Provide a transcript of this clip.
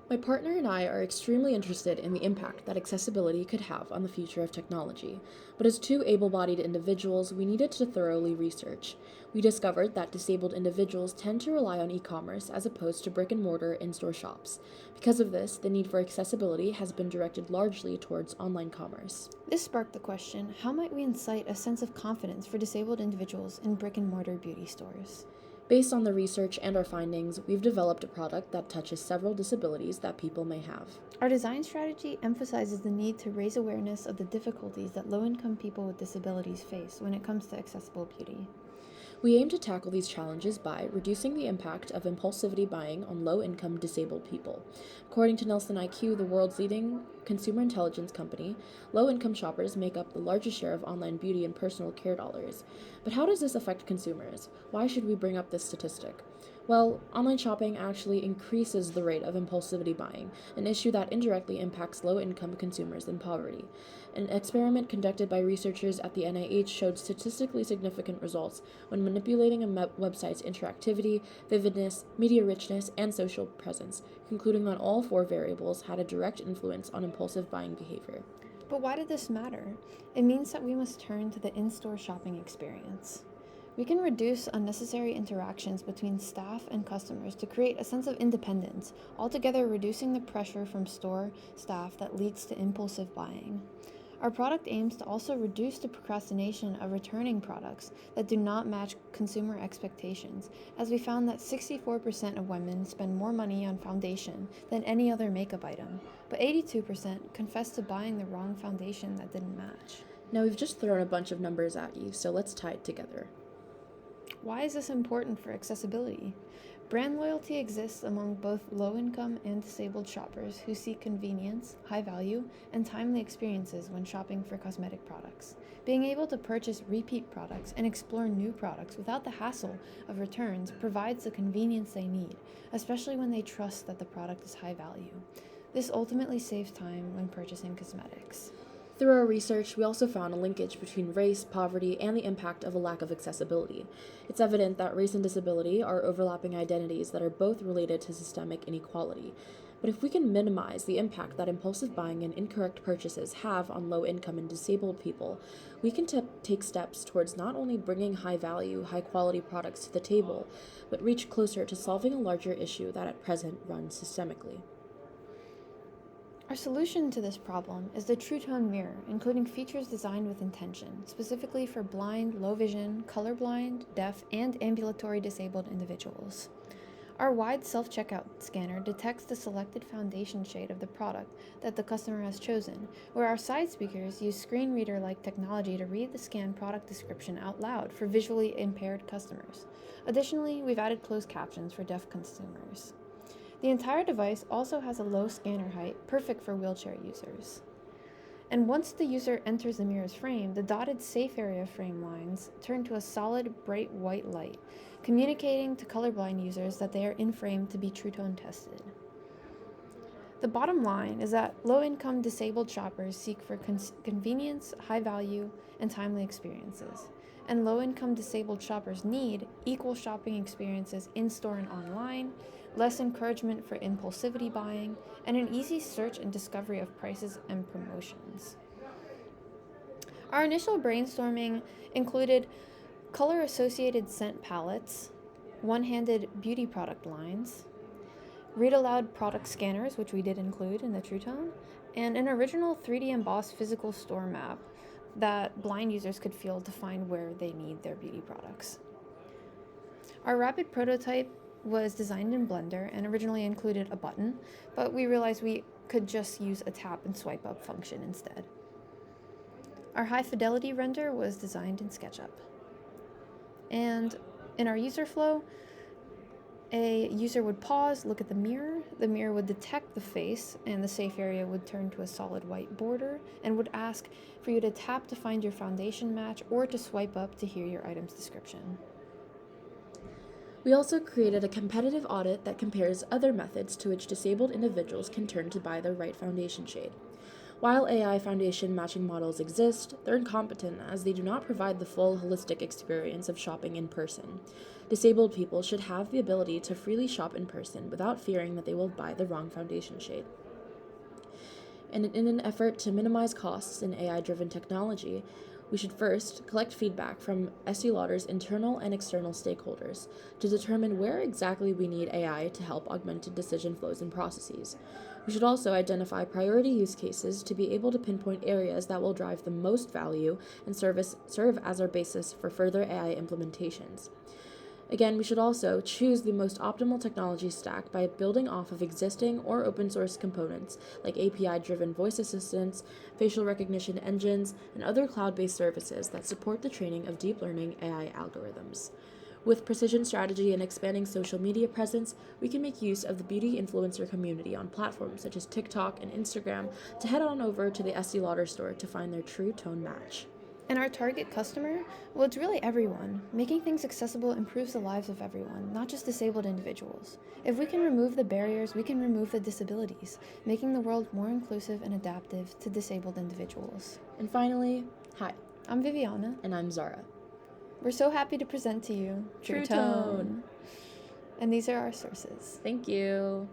My partner and I are extremely interested in the impact that accessibility could have on the future of technology, but as two able bodied individuals, we needed to thoroughly research. We discovered that disabled individuals tend to rely on e commerce as opposed to brick and mortar in store shops. Because of this, the need for accessibility has been directed largely towards online commerce. This sparked the question, how might we incite a sense of confidence for disabled individuals in brick and mortar beauty stores? Based on the research and our findings, we've developed a product that touches several disabilities that people may have. Our design strategy emphasizes the need to raise awareness of the difficulties that low-income people with disabilities face when it comes to accessible beauty. We aim to tackle these challenges by reducing the impact of impulsivity buying on low income disabled people. According to Nelson IQ, the world's leading consumer intelligence company, low income shoppers make up the largest share of online beauty and personal care dollars. But how does this affect consumers? Why should we bring up this statistic? Well, online shopping actually increases the rate of impulsivity buying, an issue that indirectly impacts low income consumers in poverty. An experiment conducted by researchers at the NIH showed statistically significant results when manipulating a website's interactivity, vividness, media richness, and social presence, concluding that all four variables had a direct influence on impulsive buying behavior. But why did this matter? It means that we must turn to the in-store shopping experience. We can reduce unnecessary interactions between staff and customers to create a sense of independence, altogether reducing the pressure from store staff that leads to impulsive buying. Our product aims to also reduce the procrastination of returning products that do not match consumer expectations, as we found that 64% of women spend more money on foundation than any other makeup item, but 82% confess to buying the wrong foundation that didn't match. Now, we've just thrown a bunch of numbers at you, so let's tie it together. Why is this important for accessibility? Brand loyalty exists among both low-income and disabled shoppers who seek convenience, high value, and timely experiences when shopping for cosmetic products. Being able to purchase repeat products and explore new products without the hassle of returns provides the convenience they need, especially when they trust that the product is high value. This ultimately saves time when purchasing cosmetics. Through our research, we also found a linkage between race, poverty, and the impact of a lack of accessibility. It's evident that race and disability are overlapping identities that are both related to systemic inequality. But if we can minimize the impact that impulsive buying and incorrect purchases have on low income and disabled people, we can take steps towards not only bringing high value, high quality products to the table, but reach closer to solving a larger issue that at present runs systemically. Our solution to this problem is the TruTone mirror, including features designed with intention, specifically for blind, low vision, colorblind, deaf, and ambulatory disabled individuals. Our wide self-checkout scanner detects the selected foundation shade of the product that the customer has chosen, where our side speakers use screen reader-like technology to read the scanned product description out loud for visually impaired customers. Additionally, we've added closed captions for deaf consumers. The entire device also has a low scanner height, perfect for wheelchair users. And once the user enters the mirror's frame, the dotted safe area frame lines turn to a solid, bright white light, communicating to colorblind users that they are in frame to be TruTone tested. The bottom line is that low-income disabled shoppers seek for convenience, high value, and timely experiences. And low-income disabled shoppers need equal shopping experiences in-store and online, less encouragement for impulsivity buying, and an easy search and discovery of prices and promotions. Our initial brainstorming included color-associated scent palettes, one-handed beauty product lines, read-aloud product scanners, which we did include in the TruTone, and an original 3D embossed physical store map that blind users could feel to find where they need their beauty products. Our rapid prototype was designed in Blender and originally included a button, but we realized we could just use a tap and swipe up function instead. Our high fidelity render was designed in SketchUp. And in our user flow, a user would pause, look at the mirror would detect the face, and the safe area would turn to a solid white border and would ask for you to tap to find your foundation match or to swipe up to hear your item's description. We also created a competitive audit that compares other methods to which disabled individuals can turn to buy the right foundation shade. While AI foundation matching models exist, they're incompetent as they do not provide the full holistic experience of shopping in person. Disabled people should have the ability to freely shop in person without fearing that they will buy the wrong foundation shade. And in an effort to minimize costs in AI-driven technology, we should first collect feedback from Estee Lauder's internal and external stakeholders to determine where exactly we need AI to help augmented decision flows and processes. We should also identify priority use cases to be able to pinpoint areas that will drive the most value and serve as our basis for further AI implementations. Again, we should also choose the most optimal technology stack by building off of existing or open source components like API driven voice assistants, facial recognition engines, and other cloud based services that support the training of deep learning AI algorithms. With precision strategy and expanding social media presence, we can make use of the beauty influencer community on platforms such as TikTok and Instagram to head on over to the Estee Lauder store to find their TruTone match. And our target customer? Well, it's really everyone. Making things accessible improves the lives of everyone, not just disabled individuals. If we can remove the barriers, we can remove the disabilities, making the world more inclusive and adaptive to disabled individuals. And finally, hi, I'm Viviana. and I'm Zara. We're so happy to present to you TruTone. And these are our sources. Thank you.